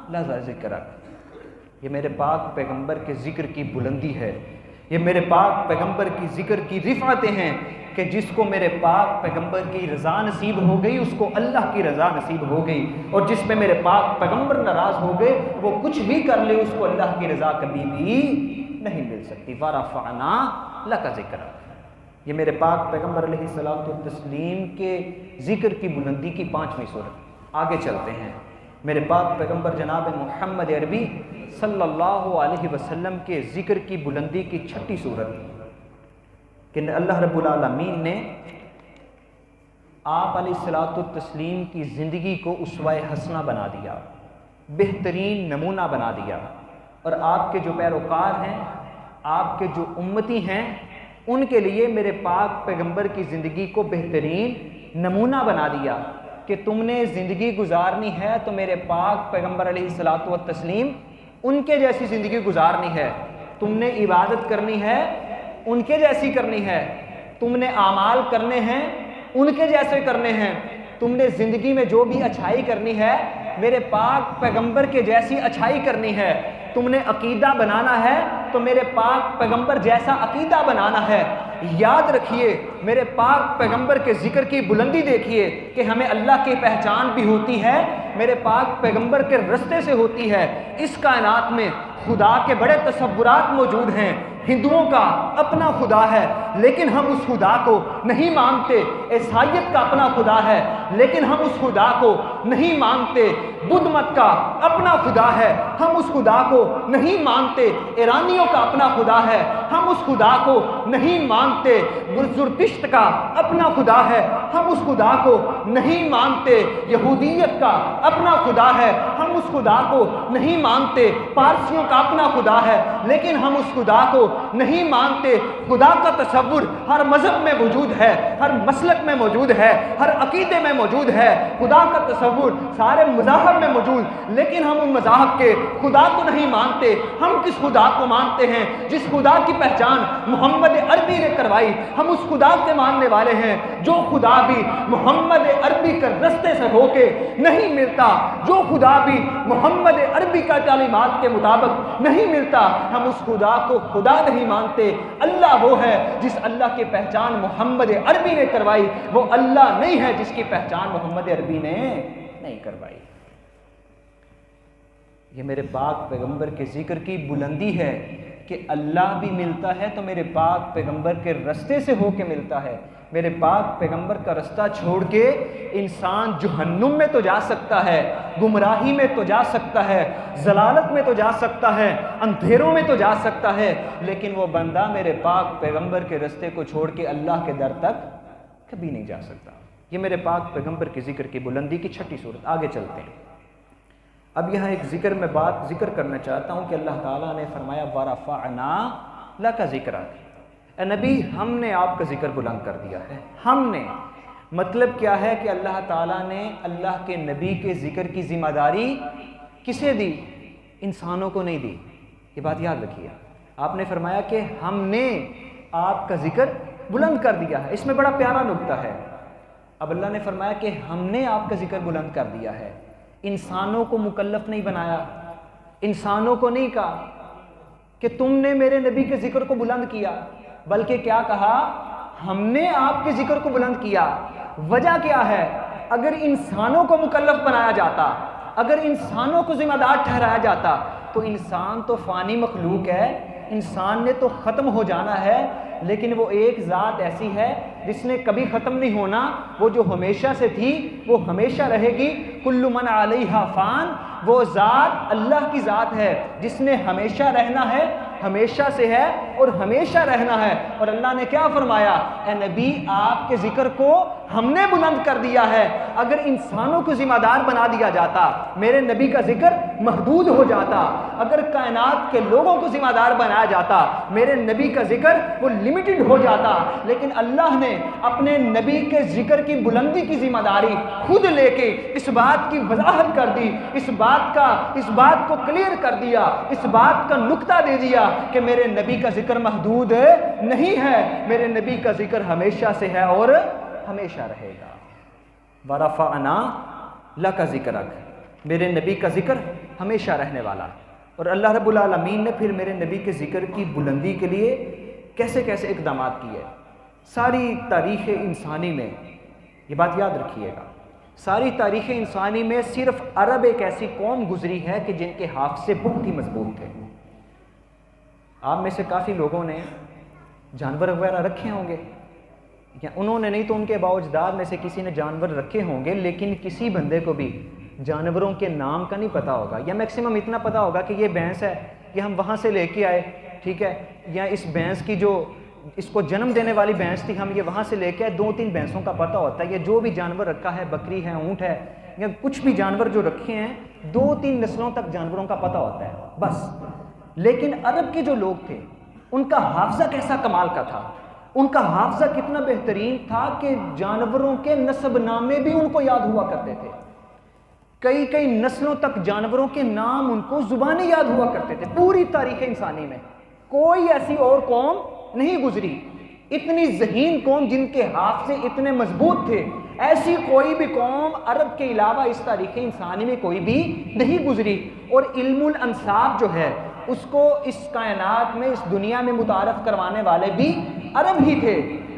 لَكَ ذِكْرَكَ، یہ میرے پاک پیغمبر کے ذکر کی بلندی ہے، یہ میرے پاک پیغمبر کی ذکر کی رفعتیں ہیں کہ جس کو میرے پاک پیغمبر کی رضا نصیب ہو گئی اس کو اللہ کی رضا نصیب ہو گئی، اور جس پہ میرے پاک پیغمبر ناراض ہو گئے وہ کچھ بھی کر لے اس کو اللہ کی رضا کبھی بھی نہیں مل سکتی۔ وَرَفَعْنَا لَكَ ذِكْرَكَ، یہ میرے پاک پیغمبر علیہ الصلوۃ والتسلیم کے ذکر کی بلندی کی 5ویں صورت۔ آگے چلتے ہیں، میرے پاک پیغمبر جناب محمد عربی صلی اللہ علیہ وسلم کے ذکر کی بلندی کی 6ٹھی صورت کہ اللہ رب العالمین نے آپ علیہ الصلوۃ والتسلیم کی زندگی کو اسوہ حسنہ بنا دیا، بہترین نمونہ بنا دیا، اور آپ کے جو پیروکار ہیں، آپ کے جو امتی ہیں، ان کے لیے میرے پاک پیغمبر کی زندگی کو بہترین نمونہ بنا دیا کہ تم نے زندگی گزارنی ہے تو میرے پاک پیغمبر علیہ الصلوۃ والتسلیم ان کے جیسی زندگی گزارنی ہے، تم نے عبادت کرنی ہے ان کے جیسی کرنی ہے، تم نے اعمال کرنے ہیں ان کے جیسے کرنے ہیں، تم نے زندگی میں جو بھی اچھائی کرنی ہے میرے پاک پیغمبر کے جیسی اچھائی کرنی ہے، تم نے عقیدہ بنانا ہے تو میرے پاک پیغمبر جیسا عقیدہ بنانا ہے۔ یاد رکھیے میرے پاک پیغمبر کے ذکر کی بلندی دیکھیے کہ ہمیں اللہ کی پہچان بھی ہوتی ہے میرے پاک پیغمبر کے رستے سے ہوتی ہے۔ اس کائنات میں خدا کے بڑے تصورات موجود ہیں، ہندوؤں کا اپنا خدا ہے لیکن ہم اس خدا کو نہیں مانتے، عیسائیت کا اپنا خدا ہے لیکن ہم اس خدا کو نہیں مانتے، بدھ مت کا اپنا خدا ہے ہم اس خدا کو نہیں مانتے، ایرانیوں کا اپنا خدا ہے ہم اس خدا کو نہیں مانتے، زرتشت کا اپنا خدا ہے ہم اس خدا کو نہیں مانتے، یہودیت کا اپنا خدا ہے ہم اس خدا کو نہیں مانتے، پارسیوں کا اپنا خدا ہے لیکن ہم اس خدا کو نہیں مانتے۔ خدا کا تصور ہر مذہب میں موجود ہے، ہر مسلک میں موجود ہے، ہر عقیدے میں موجود ہے، خدا کا تصور سارے مذاہب میں موجود، لیکن ہم ان مذاہب کے خدا کو نہیں مانتے۔ ہم کس خدا کو مانتے ہیں؟ جس خدا کی پہچان محمد عربی نے کروائی، ہم اس خدا کے ماننے والے ہیں جو خدا بھی محمد عربی کے رستے سے ہو کے نہیں ملتا، جو خدا بھی محمد عربی کا تعلیمات کے مطابق نہیں ملتا، ہم اس خدا کو خدا نہیں مانتے۔ اللہ وہ ہے جس اللہ کی پہچان محمد عربی نے کروائی، وہ اللہ نہیں ہے جس کی پہچان محمد عربی نے نہیں کروائی۔ یہ میرے پاک پیغمبر کے ذکر کی بلندی ہے کہ اللہ بھی ملتا ہے تو میرے پاک پیغمبر کے رستے سے ہو کے ملتا ہے۔ میرے پاک پیغمبر کا رستہ چھوڑ کے انسان جہنم میں تو جا سکتا ہے، گمراہی میں تو جا سکتا ہے، ضلالت میں تو جا سکتا ہے، اندھیروں میں تو جا سکتا ہے، لیکن وہ بندہ میرے پاک پیغمبر کے رستے کو چھوڑ کے اللہ کے در تک کبھی نہیں جا سکتا۔ یہ میرے پاک پیغمبر کے ذکر کی بلندی کی 6ٹھی صورت۔ آگے چلتے ہیں۔ اب یہاں ایک ذکر میں بات ذکر کرنا چاہتا ہوں کہ اللہ تعالیٰ نے فرمایا وَرَفَعْنَا لَكَ ذِكْرَكَ، اے نبی ہم نے آپ کا ذکر بلند کر دیا ہے۔ ہم نے مطلب کیا ہے کہ اللہ تعالیٰ نے اللہ کے نبی کے ذکر کی ذمہ داری کسے دی؟ انسانوں کو نہیں دی۔ یہ بات یاد رکھیے، آپ نے فرمایا کہ ہم نے آپ کا ذکر بلند کر دیا ہے۔ اس میں بڑا پیارا نکتہ ہے۔ اب اللہ نے فرمایا کہ ہم نے آپ کا ذکر بلند کر دیا ہے، انسانوں کو مکلف نہیں بنایا، انسانوں کو نہیں کہا کہ تم نے میرے نبی کے ذکر کو بلند کیا، بلکہ کیا کہا؟ ہم نے آپ کے ذکر کو بلند کیا۔ وجہ کیا ہے؟ اگر انسانوں کو مکلف بنایا جاتا، اگر انسانوں کو ذمہ دار ٹھہرایا جاتا تو انسان تو فانی مخلوق ہے، انسان نے تو ختم ہو جانا ہے، لیکن وہ ایک ذات ایسی ہے جس نے کبھی ختم نہیں ہونا، وہ جو ہمیشہ سے تھی وہ ہمیشہ رہے گی۔ کل من علیہا فان، وہ ذات اللہ کی ذات ہے جس نے ہمیشہ رہنا ہے، ہمیشہ سے ہے اور ہمیشہ رہنا ہے۔ اور اللہ نے کیا فرمایا؟ اے نبی آپ کے ذکر کو ہم نے بلند کر دیا ہے۔ اگر انسانوں کو ذمہ دار بنا دیا جاتا میرے نبی کا ذکر محدود ہو جاتا، اگر کائنات کے لوگوں کو ذمہ دار بنایا جاتا میرے نبی کا ذکر وہ لمیٹڈ ہو جاتا، لیکن اللہ نے اپنے نبی کے ذکر کی بلندی کی ذمہ داری خود لے کے اس بات کی وضاحت کر دی، اس بات کو کلیئر کر دیا، اس بات کا نقطہ دے دیا کہ میرے نبی کا ذکر محدود نہیں ہے، میرے نبی کا ذکر ہمیشہ سے ہے اور ہمیشہ رہے گا۔ وَرَفَعْنَا لَكَ ذِكْرَكَ، میرے نبی کا ذکر ہمیشہ رہنے والا۔ اور اللہ رب العالمین نے پھر میرے نبی کے ذکر کی بلندی کے لیے کیسے کیسے اقدامات کیے۔ ساری تاریخ انسانی میں یہ بات یاد رکھیے گا، ساری تاریخ انسانی میں صرف عرب ایک ایسی قوم گزری ہے کہ جن کے حافظے بہت ہی مضبوط تھے۔ آپ میں سے کافی لوگوں نے جانور وغیرہ رکھے ہوں گے، یا انہوں نے نہیں تو ان کے آباء و اجداد میں سے کسی نے جانور رکھے ہوں گے، لیکن کسی بندے کو بھی جانوروں کے نام کا نہیں پتہ ہوگا، یا میکسیمم اتنا پتہ ہوگا کہ یہ بھینس ہے، یہ ہم وہاں سے لے کے آئے، ٹھیک ہے، یا اس بھینس کی جو اس کو جنم دینے والی بھینس تھی ہم یہ وہاں سے لے کے آئے، 2-3 بھینسوں کا پتہ ہوتا ہے۔ یہ جو بھی جانور رکھا ہے، بکری ہے، اونٹ ہے، یا کچھ بھی جانور جو رکھے ہیں 2-3 نسلوں تک جانوروں کا پتہ ہوتا ہے بس۔ لیکن عرب کے جو لوگ تھے ان کا حافظہ کیسا کمال کا تھا، ان کا حافظہ کتنا بہترین تھا کہ جانوروں کے نسب نامے بھی ان کو یاد ہوا کرتے تھے، کئی نسلوں تک جانوروں کے نام ان کو زبانی یاد ہوا کرتے تھے۔ پوری تاریخ انسانی میں کوئی ایسی اور قوم نہیں گزری، اتنی ذہین قوم جن کے حافظے اتنے مضبوط تھے، ایسی کوئی بھی قوم عرب کے علاوہ اس تاریخ انسانی میں کوئی بھی نہیں گزری۔ اور علم الانساب جو ہے اس کو اس کائنات میں، اس دنیا میں متعارف کروانے والے بھی عرب ہی تھے۔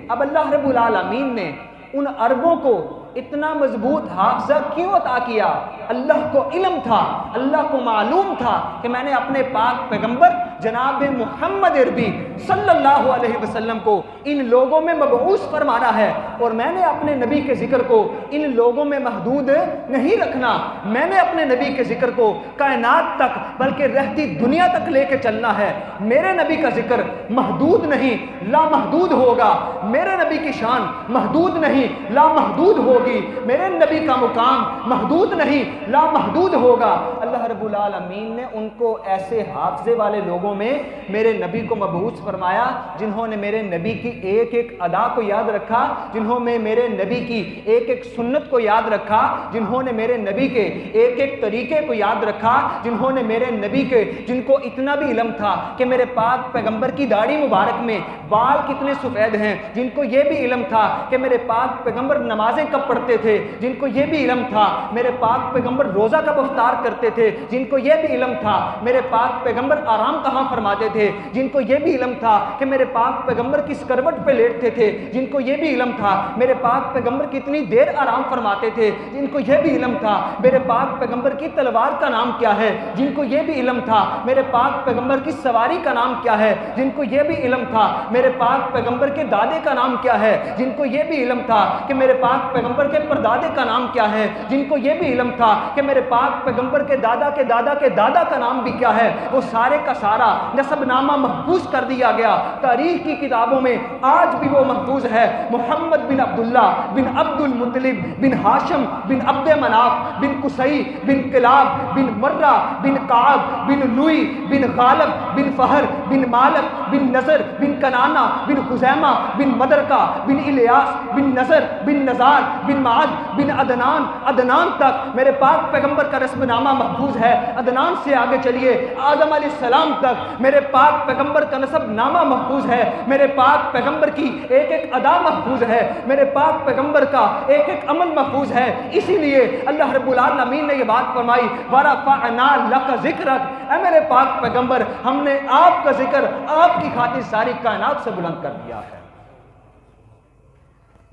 اب اللہ رب العالمین نے ان عربوں کو اتنا مضبوط حافظہ کیوں عطا کیا؟ اللہ کو علم تھا، اللہ کو معلوم تھا کہ میں نے اپنے پاک پیغمبر جناب محمد عربی صلی اللہ علیہ وسلم کو ان لوگوں میں مبعوث فرمانا ہے، اور میں نے اپنے نبی کے ذکر کو ان لوگوں میں محدود نہیں رکھنا، میں نے اپنے نبی کے ذکر کو کائنات تک بلکہ رہتی دنیا تک لے کے چلنا ہے۔ میرے نبی کا ذکر محدود نہیں لامحدود ہوگا، میرے نبی کی شان محدود نہیں لامحدود ہوگی، میرے نبی کا مقام محدود نہیں لامحدود ہوگا۔ اللہ رب العالمین نے ان کو ایسے حافظے والے لوگوں میں میرے نبی کو مبعوث فرمایا جنہوں نے میرے نبی کی ایک ایک ادا کو یاد رکھا، جنہوں نے میرے نبی کی ایک ایک سنت کو یاد رکھا، جنہوں نے میرے نبی کے ایک ایک طریقے کو یاد رکھا، جنہوں نے میرے نبی کے جن کو اتنا بھی علم تھا کہ میرے پاک پیغمبر کی داڑھی مبارک میں بال کتنے سفید ہیں، جن کو یہ بھی علم تھا کہ میرے پاک پیغمبر نمازیں کب پڑھتے تھے، جن کو یہ بھی علم تھا میرے پاک پیغمبر روزہ کب افطار کرتے تھے، جن کو یہ بھی علم تھا میرے پاک پیغمبر آرام کہاں فرماتے تھے، جن کو یہ بھی علم تھا کہ میرے پاک پیغمبر کس کروٹ پہ لیٹتے تھے، جن کو یہ بھی علم تھا میرے پاک پیغمبر کتنی دیر آرام فرماتے تھے، جن کو یہ بھی علم تھا میرے پاک پیغمبر کی تلوار کا نام کیا ہے، جن کو یہ بھی علم تھا میرے پاک پیغمبر کی سواری کا نام کیا ہے، جن کو یہ بھی علم تھا میرے پاک پیغمبر کے دادے کا نام کیا ہے، جن کو یہ بھی علم تھا کہ میرے پاک پیغمبر کے پردادے کا نام کیا ہے، جن کو یہ بھی علم تھا کہ میرے پاک پیغمبر کے دادا کے دادا کے دادا کا نام بھی کیا ہے، وہ سارے کا سارا نسب نامہ محفوظ کر دیا گیا۔ تاریخ کی کتابوں میں آج بھی وہ محفوظ ہے۔ محمد بن عبداللہ بن عبد المطلب بن ہاشم بن عبد مناف بن قصی بن کلاب بن مرہ بن کعب بن لوئی بن غالب بن فہر بن مالک بن نظر بن کنانہ بن خزیمہ بن مدرکہ بن الیاس بن نظر بن نزار بن معد بن عدنان تک میرے پاک پیغمبر کا رسم نامہ محفوظ ہے۔ عدنان سے آگے چلیے آدم علیہ السلام تک میرے پاک پیغمبر کا نسب نامہ محفوظ ہے، میرے پاک پیغمبر کی ایک ایک ادا محفوظ ہے، میرے پاک پیغمبر کا ایک ایک عمل محفوظ ہے۔ اسی لیے اللہ رب العالمین نے یہ بات فرمائی وَرَفَعْنَا لَكَ ذِكْرَكَ، اے میرے پاک پیغمبر ہم نے آپ کا ذکر آپ کی خاطر ساری کائنات سے بلند کر دیا ہے۔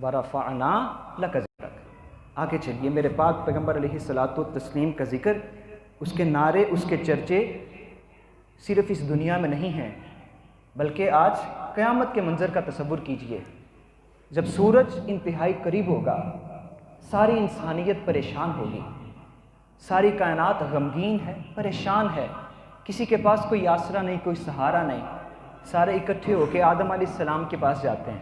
وَرَفَعْنَا لَكَ ذِكْرَكَ، آگے چلیے میرے پاک پیغمبر علیہ الصلاۃ والتسلیم کا ذکر، اس کے نعرے، اس کے چرچے صرف اس دنیا میں نہیں ہیں بلکہ آج قیامت کے منظر کا تصور کیجئے۔ جب سورج انتہائی قریب ہوگا ساری انسانیت پریشان ہوگی، ساری کائنات غمگین ہے، پریشان ہے، کسی کے پاس کوئی آسرا نہیں، کوئی سہارا نہیں، سارے اکٹھے ہو کے آدم علیہ السلام کے پاس جاتے ہیں۔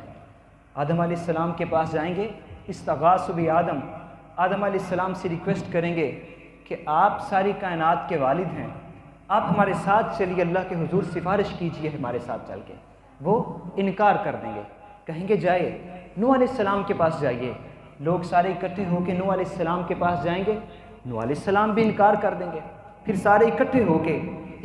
آدم علیہ السلام کے پاس جائیں گے، استغاثوا بآدم، آدم علیہ السلام سے ریکویسٹ کریں گے کہ آپ ساری کائنات کے والد ہیں، آپ ہمارے ساتھ چلیے، اللہ کے حضور سفارش کیجئے ہمارے ساتھ چل کے۔ وہ انکار کر دیں گے، کہیں گے جائے نوح علیہ السلام کے پاس جائیے۔ لوگ سارے اکٹھے ہو کے نوح علیہ السلام کے پاس جائیں گے، نوح علیہ السلام بھی انکار کر دیں گے۔ پھر سارے اکٹھے ہو کے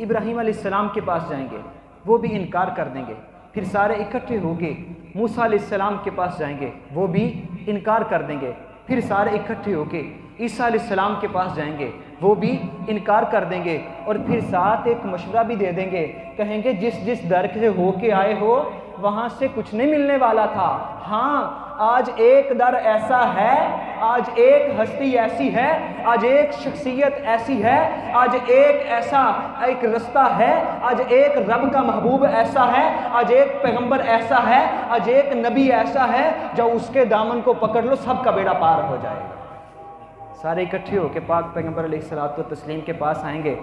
ابراہیم علیہ السلام کے پاس جائیں گے، وہ بھی انکار کر دیں گے۔ پھر سارے اکٹھے ہو کے موسیٰ علیہ السلام کے پاس جائیں گے، وہ بھی انکار کر دیں گے۔ پھر سارے اکٹھے ہو کے عیسیٰ علیہ السلام کے پاس جائیں گے، وہ بھی انکار کر دیں گے۔ اور پھر ساتھ ایک مشورہ بھی دے دیں گے، کہیں گے جس در سے ہو کے آئے ہو وہاں سے کچھ نہیں ملنے والا تھا، ہاں آج ایک در ایسا ہے، آج ایک ہستی ایسی ہے، آج ایک شخصیت ایسی ہے، آج ایک رستہ ہے، آج ایک رب کا محبوب ایسا ہے، آج ایک پیغمبر ایسا ہے، آج ایک نبی ایسا ہے جو اس کے دامن کو پکڑ لو سب کا بیڑا پار ہو جائے گا۔ سارے اکٹھے ہو کے پاک پیغمبر علیہ الصلوۃ والتسلیم کے پاس آئیں گے،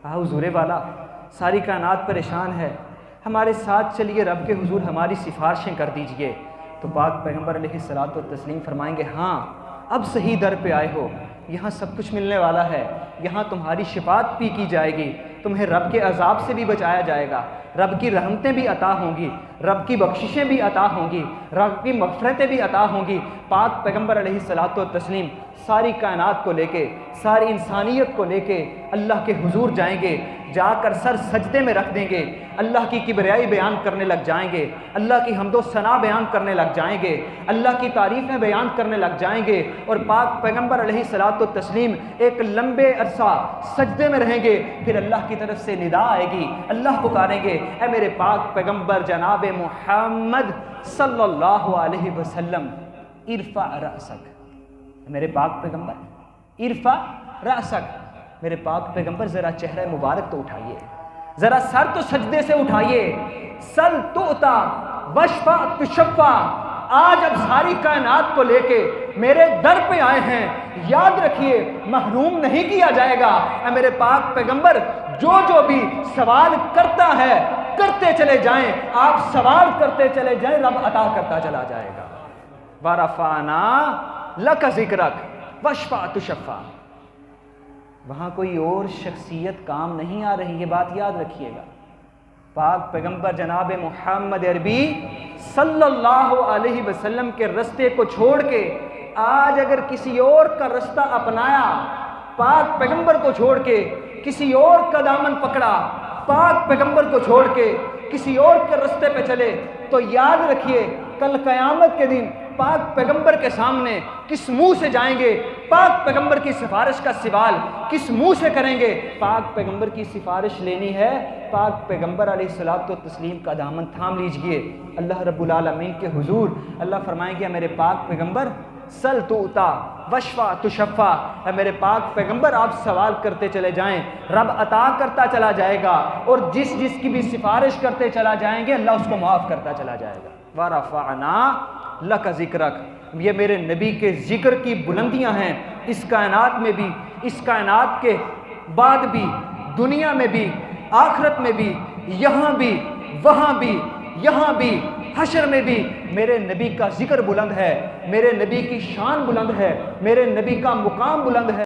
حضور والا ساری کائنات پریشان ہے، ہمارے ساتھ چلیے رب کے حضور ہماری سفارشیں کر دیجئے۔ تو پاک پیغمبر علیہ الصلوۃ والتسلیم فرمائیں گے ہاں اب صحیح در پہ آئے ہو، یہاں سب کچھ ملنے والا ہے، یہاں تمہاری شفاعت بھی کی جائے گی، تمہیں رب کے عذاب سے بھی بچایا جائے گا، رب کی رحمتیں بھی عطا ہوں گی، رب کی بخششیں بھی عطا ہوں گی، رب کی مغفرتیں بھی عطا ہوں گی۔ پاک پیغمبر علیہ الصلوۃ والتسلیم ساری کائنات کو لے کے، ساری انسانیت کو لے کے اللہ کے حضور جائیں گے، جا کر سر سجدے میں رکھ دیں گے، اللہ کی کبریائی بیان کرنے لگ جائیں گے، اللہ کی حمد و ثنا بیان کرنے لگ جائیں گے، اللہ کی تعریفیں بیان کرنے لگ جائیں گے۔ اور پاک پیغمبر علیہ الصلوۃ والتسلیم ایک لمبے عرصہ سجدے میں رہیں گے، پھر اللہ کی طرف سے ندا آئے گی، اللہ پکاریں گے اے میرے پاک پیغمبر جناب محمد صلی اللہ علیہ وسلم ارفع رأسک، میرے پاک پیغمبر ارفع رأسک، میرے پاک پیغمبر ذرا چہرہ مبارک تو اٹھائیے، ذرا سر تو سجدے سے اٹھائیے، سل تؤتا واشفع تشفع۔ آج اب ساری کائنات کو لے کے میرے در پہ آئے ہیں، یاد رکھیے محروم نہیں کیا جائے گا۔ اے میرے پاک پیغمبر جو بھی سوال کرتا ہے کرتے چلے جائیں، آپ سوال کرتے چلے جائیں، رب عطا کرتا چلا جائے گا۔ وَرَفَعْنَا لَكَ ذِكْرَكَ وَاشْفَعْ تُشَفَّعْ۔ وہاں کوئی اور شخصیت کام نہیں آ رہی، یہ بات یاد رکھیے گا۔ پاک پیغمبر جناب محمد عربی صلی اللہ علیہ وسلم کے رستے کو چھوڑ کے آج اگر کسی اور کا رستہ اپنایا، پاک پیغمبر کو چھوڑ کے کسی اور کا دامن پکڑا، پاک پیغمبر کو چھوڑ کے کسی اور کے رستے پہ چلے، تو یاد رکھیے کل قیامت کے دن پاک پیغمبر کے سامنے کس منہ سے جائیں گے، پاک پیغمبر کی سفارش کا سوال کس منہ سے کریں گے؟ پاک پیغمبر کی سفارش لینی ہے، پاک پیغمبر علیہ الصلوۃ والتسلیم کا دامن تھام لیجئے اللہ رب العالمین کے حضور۔ اللہ فرمائیں گے میرے پاک پیغمبر سل تؤتا واشفع تشفع، اے میرے پاک پیغمبر آپ سوال کرتے چلے جائیں، رب عطا کرتا چلا جائے گا، اور جس کی بھی سفارش کرتے چلا جائیں گے اللہ اس کو معاف کرتا چلا جائے گا۔ وَرَفَعْنَا لَكَ ذِكْرَكَ، یہ میرے نبی کے ذکر کی بلندیاں ہیں، اس کائنات میں بھی، اس کائنات کے بعد بھی، دنیا میں بھی، آخرت میں بھی، یہاں بھی، وہاں بھی، یہاں بھی، حشر میں بھی میرے نبی کا ذکر بلند ہے، میرے نبی کی شان بلند ہے، میرے نبی کا مقام بلند ہے۔